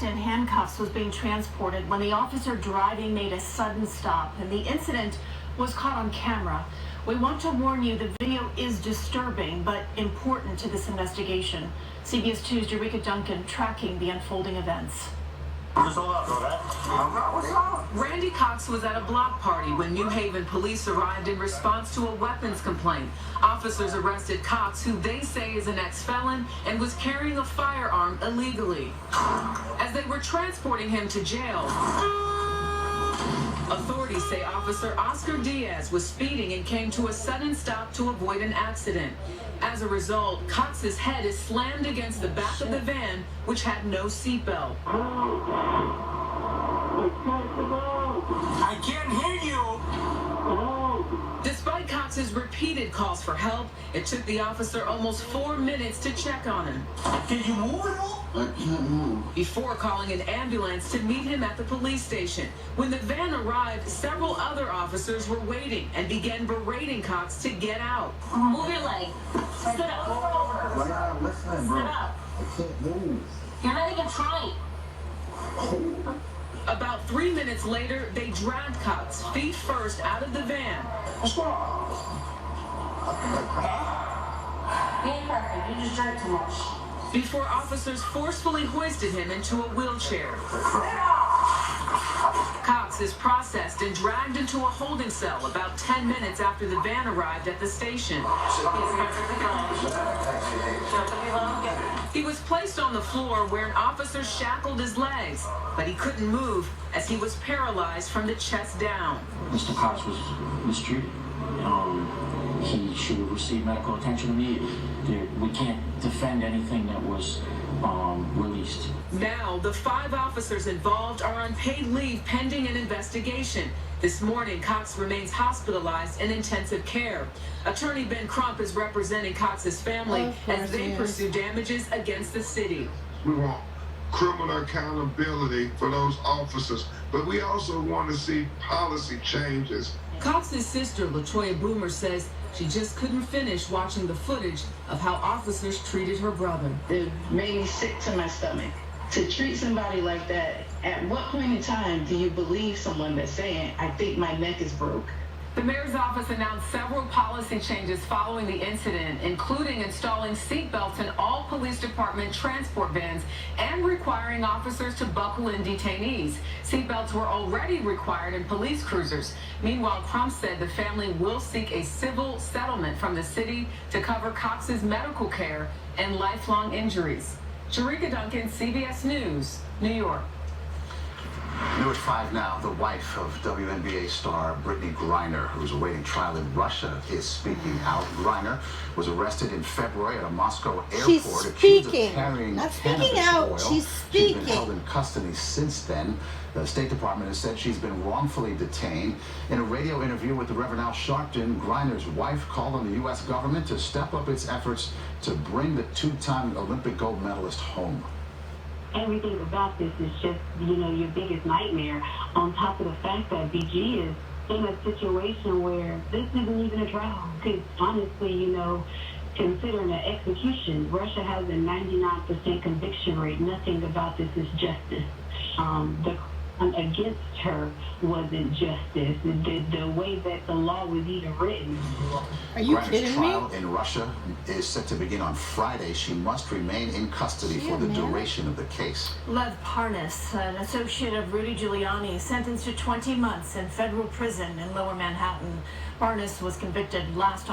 in handcuffs was being transported when the officer driving made a sudden stop, and the incident was caught on camera. We want to warn you, the video is disturbing but important to this investigation. CBS 2's Jerika Duncan tracking the unfolding events. Randy Cox was at a block party when New Haven police arrived in response to a weapons complaint. Officers arrested Cox, who they say is an ex-felon and was carrying a firearm illegally. As they were transporting him to jail, authorities say Officer Oscar Diaz was speeding and came to a sudden stop to avoid an accident. As a result, Cox's head is slammed against the back of the van, which had no seatbelt. I can't hear you. Despite Cox's repeated calls for help, it took the officer almost 4 minutes to check on him. Can you move at all? I can't move. Before calling an ambulance to meet him at the police station. When the van arrived, several other officers were waiting and began berating Cox to get out. Move your leg. Sit up. Why not listening, bro? Sit up. I can't move. You're not even trying. About 3 minutes later, they dragged Cox feet first out of the van. What's going on? You ain't perfect. You just drank too much. Before officers forcefully hoisted him into a wheelchair. Cox is processed and dragged into a holding cell about 10 minutes after the van arrived at the station. He was placed on the floor where an officer shackled his legs, but he couldn't move as he was paralyzed from the chest down. Mr. Cox was mistreated. He should have received medical attention immediately. We can't defend anything that was released. Now, the 5 officers involved are on paid leave pending an investigation. This morning, Cox remains hospitalized in intensive care. Attorney Ben Crump is representing Cox's family as they pursue damages against the city. We want criminal accountability for those officers, but we also want to see policy changes. Cox's sister, LaToya Boomer, says she just couldn't finish watching the footage of how officers treated her brother. It made me sick to my stomach. To treat somebody like that, at what point in time do you believe someone that's saying, I think my neck is broke? The mayor's office announced several policy changes following the incident, including installing seatbelts in all police department transport vans and requiring officers to buckle in detainees. Seatbelts were already required in police cruisers. Meanwhile, Crump said the family will seek a civil settlement from the city to cover Cox's medical care and lifelong injuries. Jerika Duncan, CBS News, New York. New at 5 now, the wife of WNBA star Brittany Griner, who's awaiting trial in Russia, is speaking out. Griner was arrested in February at a Moscow airport accused of carrying cannabis oil. She's She's been held in custody since then. The State Department has said she's been wrongfully detained. In a radio interview with the Reverend Al Sharpton, Griner's wife called on the U.S. government to step up its efforts to bring the 2-time Olympic gold medalist home. Everything about this is just, your biggest nightmare, on top of the fact that BG is in a situation where this isn't even a trial. Because honestly, considering an execution, Russia has a 99% conviction rate. Nothing about this is justice. The crime against her wasn't justice. The way that the law was even written. Are you Griner's kidding trial me? in Russia is set to begin on Friday. She must remain in custody for the duration of the case. Lev Parnas, an associate of Rudy Giuliani, sentenced to 20 months in federal prison in Lower Manhattan. Parnas was convicted last